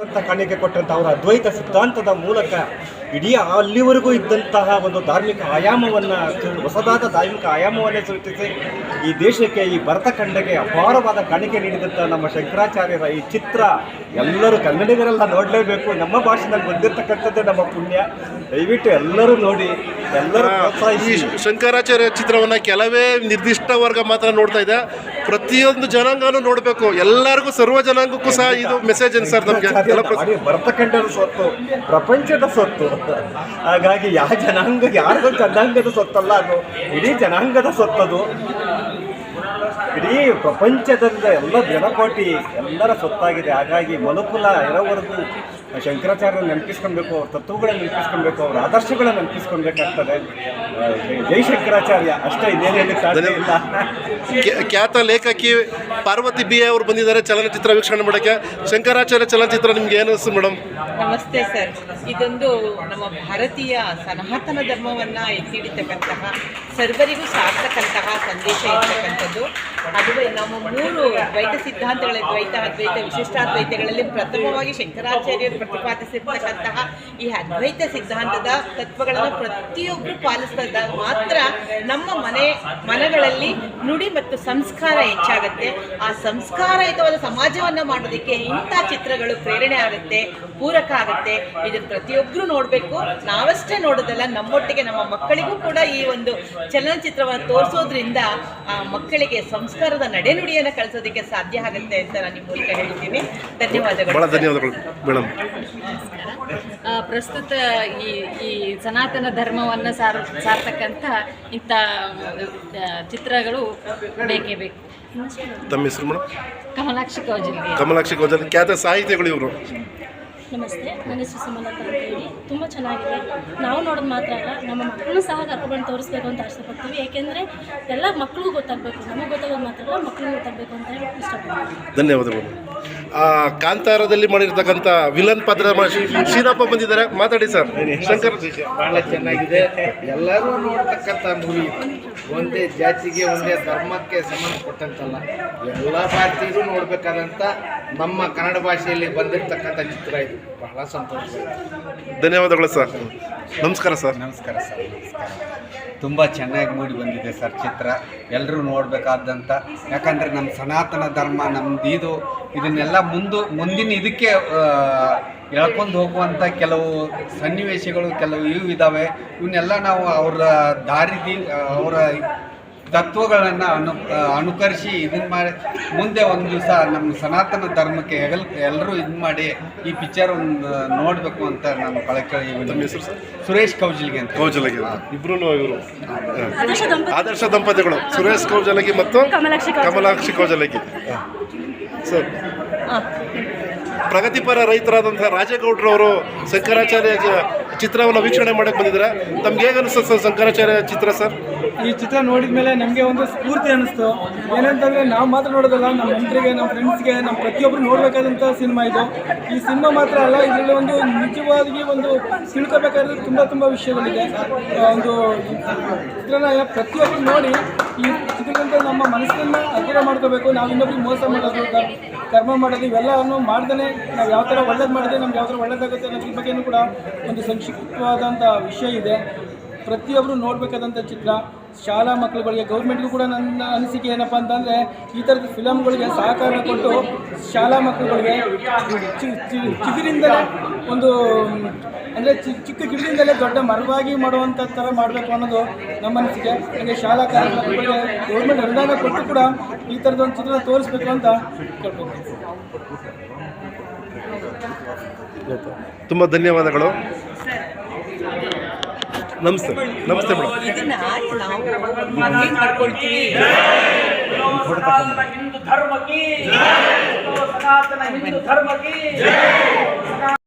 ಅಂತ ಕಾಣಿಕೆ ಕೊಟ್ಟಂಥ ಅವರ ಅದ್ವೈತ ಸಿದ್ಧಾಂತದ ಮೂಲಕ ಇಡೀ ಅಲ್ಲಿವರೆಗೂ ಇದ್ದಂತಹ ಒಂದು ಧಾರ್ಮಿಕ ಆಯಾಮವನ್ನು, ಹೊಸದಾದ ಧಾರ್ಮಿಕ ಆಯಾಮವನ್ನೇ ಸೃಷ್ಟಿಸಿ ಈ ದೇಶಕ್ಕೆ, ಈ ಭರತಖಂಡಕ್ಕೆ ಅಪಾರವಾದ ಕಾಣಿಕೆ ನೀಡಿದಂಥ ನಮ್ಮ ಶಂಕರಾಚಾರ್ಯರ ಈ ಚಿತ್ರ ಎಲ್ಲರೂ ಕನ್ನಡಿಗರೆಲ್ಲ ನೋಡಲೇಬೇಕು. ನಮ್ಮ ಭಾಷೆಯಲ್ಲಿ ಬಂದಿರತಕ್ಕಂಥದ್ದೇ ನಮ್ಮ ಪುಣ್ಯ. ದಯವಿಟ್ಟು ಎಲ್ಲರೂ ನೋಡಿ, ಎಲ್ಲರೂ ಪ್ರೋತ್ಸಾಹಿಸಿ. ಶಂಕರಾಚಾರ್ಯ ಚಿತ್ರವನ್ನು ಕೆಲವೇ ನಿರ್ದಿಷ್ಟ ವರ್ಗ ಮಾತ್ರ ನೋಡ್ತಾ ಇದೆ, ಪ್ರತಿಯೊಂದು ಜನಾಂಗನೂ ನೋಡಬೇಕು. ಎಲ್ಲರಿಗೂ, ಸರ್ವ ಜನಾಂಗಕ್ಕೂ ಸಹ ಇದು ಮೆಸೇಜ್ ಏನು ಸರ್ ನಮಗೆ? ಭರತಖಂಡದ ಸ್ವತ್ತು ಪ್ರಪಂಚದ ಸ್ವತ್ತು. ಹಾಗಾಗಿ ಯಾವ ಜನಾಂಗ, ಯಾರಿಗೂ ಜನಾಂಗದ ಸ್ವತ್ತಲ್ಲ, ಅದು ಇಡೀ ಜನಾಂಗದ ಸ್ವತ್ತದು. ಇಡೀ ಪ್ರಪಂಚದಿಂದ ಎಲ್ಲ ಜನಕೋಟಿ ಎಲ್ಲರ ಸ್ವತ್ತಾಗಿದೆ. ಹಾಗಾಗಿ ಮನುಕುಲ ಇರೋವರೆಗೂ ಶಂಕರಾಚಾರ್ಯರನ್ನು ನೆನಪಿಸ್ಕೊಳ್ಬೇಕು, ಅವ್ರ ತತ್ವಗಳನ್ನು ನೆನಪಿಸ್ಕೊಳ್ಬೇಕು, ಅವ್ರ ಆದರ್ಶಗಳನ್ನು ನೆನಪಿಸ್ಕೊಳ್ಬೇಕಾಗ್ತದೆ. ಜೈ ಶಂಕರಾಚಾರ್ಯ ಅಷ್ಟೇ, ಇನ್ನೇನು ಹೇಳಲಿಕ್ಕೆ ಸಾಧ್ಯ ಇಲ್ಲ. ಖ್ಯಾತ ಲೇಖಕಿ ಪಾರ್ವತಿ ಬಿ ಅವರು ಬಂದಿದ್ದಾರೆ ಚಲನಚಿತ್ರ ವೀಕ್ಷಣೆ ಮಾಡೋಕ್ಕೆ. ಶಂಕರಾಚಾರ್ಯ ಚಲನಚಿತ್ರ ನಿಮ್ಗೆ ಏನು ಅನಿಸ್ತು ಮೇಡಮ್? ನಮಸ್ತೆ ಸರ್. ಇದೊಂದು ನಮ್ಮ ಭಾರತೀಯ ಸನಾತನ ಧರ್ಮವನ್ನು ಎತ್ತಿಡಿತಕ್ಕಂತಹ, ಸರ್ವರಿಗೂ ಸಾರ್ತಕ್ಕಂತಹ ಸಂದೇಶ ಇರ್ತಕ್ಕಂಥದ್ದು. ಅದುವೇ ನಮ್ಮ 3 ದ್ವೈತ ಸಿದ್ಧಾಂತಗಳ, ದ್ವೈತ, ಅದ್ವೈತ, ವಿಶಿಷ್ಟಾದ್ವೈತಗಳಲ್ಲಿ ಪ್ರಥಮವಾಗಿ ಶಂಕರಾಚಾರ್ಯರು ಪ್ರತಿಪಾದಿಸಿರ್ತಕ್ಕಂತಹ ಈ ಅದ್ವೈತ ಸಿದ್ಧಾಂತದ ತತ್ವಗಳನ್ನು ಪ್ರತಿಯೊಬ್ಬರು ಪಾಲಿಸಿದಾಗ ಮಾತ್ರ ನಮ್ಮ ಮನಗಳಲ್ಲಿ ನುಡಿ ಮತ್ತು ಸಂಸ್ಕಾರ ಹೆಚ್ಚಾಗುತ್ತೆ. ಆ ಸಂಸ್ಕಾರಯುತವಾದ ಸಮಾಜವನ್ನು ಮಾಡೋದಕ್ಕೆ ಇಂಥ ಚಿತ್ರಗಳು ಪ್ರೇರಣೆ ಆಗುತ್ತೆ, ಪೂರಕ ಆಗುತ್ತೆ. ಇದನ್ನು ಪ್ರತಿಯೊಬ್ಬರು ನೋಡಬೇಕು. ನಾವಷ್ಟೇ ನೋಡೋದಲ್ಲ, ನಮ್ಮೊಟ್ಟಿಗೆ ನಮ್ಮ ಮಕ್ಕಳಿಗೂ ಕೂಡ ಈ ಒಂದು ಚಲನಚಿತ್ರವನ್ನು ತೋರಿಸೋದ್ರಿಂದ ಆ ಮಕ್ಕಳಿಗೆ ಸಂಸ್ಕಾರದ ನಡೆನುಡಿಯನ್ನು ಕಳಿಸೋದಕ್ಕೆ ಸಾಧ್ಯ ಆಗುತ್ತೆ ಅಂತ ನಾನು ನಿಮ್ಮ ಮೂಲಕ ಹೇಳ್ತೀನಿ. ಧನ್ಯವಾದಗಳು. ಧನ್ಯವಾದಗಳು ಮೇಡಮ್. ಪ್ರಸ್ತುತ ಈ ಸನಾತನ ಧರ್ಮವನ್ನು ಸಾರ್ತಕ್ಕಂಥ ಇಂಥ ಚಿತ್ರಗಳು ಬೇಕೇ ಬೇಕು. ತಮ್ಮ ಹೆಸರು ಮೇಡಮ್? ಕಮಲಾಕ್ಷಿ ಕೌಜಲ್ಗಿ. ಕಮಲಾಕ್ಷಿ ಕೌಜಲ್ಗಿ ಖ್ಯಾತ ಸಾಹಿತಿಗಳು ಇವರು. ನಮಸ್ತೆ, ನನ್ನ ಹೆಸರು ಸುಮಲತಾ ಅಂತ ಹೇಳಿ. ತುಂಬ ಚೆನ್ನಾಗಿದೆ. ನಾವು ನೋಡೋದು ಮಾತ್ರ ಅಲ್ಲ, ನಮ್ಮ ಮಕ್ಕಳನ್ನೂ ಸಹ ಕರ್ಕೊಂಡು ತೋರಿಸ್ಬೇಕು ಅಂತ ಆಸೆಪಡ್ತೀವಿ. ಏಕೆಂದರೆ ಎಲ್ಲ ಮಕ್ಕಳಿಗೂ ಗೊತ್ತಾಗಬೇಕು, ನಮಗೆ ಗೊತ್ತಾಗೋದು ಮಾತ್ರ ಅಲ್ಲ, ಮಕ್ಕಳಿಗೂ ಗೊತ್ತಾಗಬೇಕು ಅಂತ ಇಷ್ಟಪಡ್ತೀವಿ. ಧನ್ಯವಾದಗಳು. ಕಾಂತಾರದಲ್ಲಿ ಮಾಡಿರ್ತಕ್ಕಂಥ ವಿಲನ್ ಪಾತ್ರ ಶ್ರೀರಾಮ ಬಂದಿದ್ದಾರೆ, ಮಾತಾಡಿ ಸರ್. ಶಂಕರ್ ಬಹಳ ಚೆನ್ನಾಗಿದೆ. ಎಲ್ಲರೂ ನೋಡ್ತಕ್ಕಂಥ ಮೂವಿ. ಒಂದೇ ಜಾತಿಗೆ, ಒಂದೇ ಧರ್ಮಕ್ಕೆ ಸಂಬಂಧಪಟ್ಟಂತಲ್ಲ, ಎಲ್ಲ ಭಾರತೀಯರು ನೋಡಬೇಕಾದಂಥ ನಮ್ಮ ಕನ್ನಡ ಭಾಷೆಯಲ್ಲಿ ಬಂದಿರತಕ್ಕಂಥ ಚಿತ್ರ ಇದು. ಬಹಳ ಸಂತೋಷ. ಧನ್ಯವಾದಗಳು ಸರ್. ನಮಸ್ಕಾರ ಸರ್. ನಮಸ್ಕಾರ ಸರ್. ನಮಸ್ಕಾರ. ತುಂಬ ಚೆನ್ನಾಗಿ ಮೂಡಿ ಬಂದಿದೆ ಸರ್ ಚಿತ್ರ. ಎಲ್ಲರೂ ನೋಡಬೇಕಾದಂಥ, ಯಾಕಂದರೆ ನಮ್ಮ ಸನಾತನ ಧರ್ಮ ನಮ್ಮದು ಇದನ್ನೆಲ್ಲ ಮುಂದಿನ ಇದಕ್ಕೆ ಎಳ್ಕೊಂಡು ಹೋಗುವಂಥ ಕೆಲವು ಸನ್ನಿವೇಶಗಳು, ಕೆಲವು ಇದ್ದಾವೆ. ಇವನ್ನೆಲ್ಲ ನಾವು ಅವರ ಅವರ ತತ್ವಗಳನ್ನು ಅನುಕರಿಸಿ ಇದನ್ನು ಮಾಡಿ ಮುಂದೆ ಒಂದು ದಿವಸ ನಮ್ಮ ಸನಾತನ ಧರ್ಮಕ್ಕೆ ಎಲ್ಲರೂ ಇದು ಮಾಡಿ ಈ ಪಿಕ್ಚರ್ ನೋಡಬೇಕು ಅಂತ ನಾನು ಕಳಕಳಿ. ಸುರೇಶ್ ಕೌಜಲ್ಗಿ ಅಂತ. ಕೌಜಲಗಿ ಇಬ್ರು ಇವರು ಆದರ್ಶ ದಂಪತಿಗಳು, ಸುರೇಶ್ ಕೌಜಲಗಿ ಮತ್ತು ಕಮಲಾಕ್ಷಿ ಕೌಜಲಗಿ. ಸರ್, ಪ್ರಗತಿಪರ ರೈತರಾದಂಥ ರಾಜೇಗೌಡರವರು ಶಂಕರಾಚಾರ್ಯ ಚಿತ್ರವನ್ನು ವೀಕ್ಷಣೆ ಮಾಡೋಕ್ಕೆ ಬಂದಿದ್ದಾರೆ. ತಮ್ಗೆ ಹೇಗೆ ಅನಿಸ್ತು ಸರ್ ಶಂಕರಾಚಾರ್ಯ ಚಿತ್ರ? ಸರ್, ಈ ಚಿತ್ರ ನೋಡಿದ ಮೇಲೆ ನಮಗೆ ಒಂದು ಸ್ಫೂರ್ತಿ ಅನ್ನಿಸ್ತು. ಏನಂತಂದರೆ ನಾವು ಮಾತ್ರ ನೋಡೋದಲ್ಲ, ನಮ್ಮ ನೆಂಟರಿಗೆ, ನಮ್ಮ ಫ್ರೆಂಡ್ಸ್ಗೆ, ನಮ್ಮ ಪ್ರತಿಯೊಬ್ಬರು ನೋಡಬೇಕಾದಂಥ ಸಿನಿಮಾ ಇದು. ಈ ಸಿನಿಮಾ ಮಾತ್ರ ಅಲ್ಲ, ಇದರಲ್ಲಿ ಒಂದು ನಿಜವಾಗಿ ಒಂದು ತಿಳ್ಕೊಬೇಕಾದ್ರೆ ತುಂಬ ವಿಷಯಗಳಿದೆ. ಒಂದು ಚಿತ್ರನ ಪ್ರತಿಯೊಬ್ಬರು ನೋಡಿ ಈ ಚಿತ್ರದಂತೆ ನಮ್ಮ ಮನಸ್ಸನ್ನು ಹಗುರ ಮಾಡ್ಕೋಬೇಕು. ನಾವು ಇನ್ನೊಬ್ರಿಗೆ ಮೋಸ ಮಾಡೋದು, ಕರ್ಮ ಮಾಡೋದು, ಇವೆಲ್ಲವನ್ನು ಮಾಡ್ದೇ ನಾವು ಯಾವ ಥರ ಒಳ್ಳೇದು ಮಾಡಿದ್ರೆ ನಮ್ಗೆ ಯಾವ ಥರ ಒಳ್ಳೇದಾಗುತ್ತೆ ಅನ್ನೋದ್ರ ಬಗ್ಗೆಯೂ ಕೂಡ ಒಂದು ಸಂಕ್ಷಿಪ್ತವಾದಂಥ ವಿಷಯ ಇದೆ. ಪ್ರತಿಯೊಬ್ಬರು ನೋಡಬೇಕಾದಂಥ ಚಿತ್ರ. ಶಾಲಾ ಮಕ್ಕಳುಗಳಿಗೆ, ಗೌರ್ಮೆಂಟ್ಗೂ ಕೂಡ ನನ್ನ ಅನಿಸಿಕೆ ಏನಪ್ಪ ಅಂತಂದರೆ, ಈ ಥರದ ಫಿಲಮ್ಗಳಿಗೆ ಸಹಕಾರ ಕೊಟ್ಟು ಶಾಲಾ ಮಕ್ಕಳುಗಳಿಗೆ ಚಿಗುರಿಂದಲೇ ಒಂದು ಅಂದರೆ ಚಿಕ್ಕ ಗಿಡದಿಂದಲೇ ದೊಡ್ಡ ಮರವಾಗಿ ಮಾಡುವಂಥ ಥರ ಮಾಡಬೇಕು ಅನ್ನೋದು ನಮ್ಮ ಅನಿಸಿಕೆ. ಹಾಗೆ ಶಾಲಾ ಮಕ್ಕಳಿಗೆ ಗೌರ್ಮೆಂಟ್ ಅನುದಾನ ಕೊಟ್ಟು ಕೂಡ ಈ ಥರದೊಂದು ಚಿತ್ರ ತೋರಿಸ್ಬೇಕು ಅಂತ ಕೇಳ್ಕೊಳ್ತೀನಿ. ತುಂಬ ಧನ್ಯವಾದಗಳು. ನಮಸ್ತೆ. ನಮಸ್ತೆ ಮೇಡಮ್. ಇದನ್ನ ನಾವು ಮಾಡ್ಕೊಳ್ತೀವಿ. ಹಿಂದೂ ಧರ್ಮಕ್ಕೆ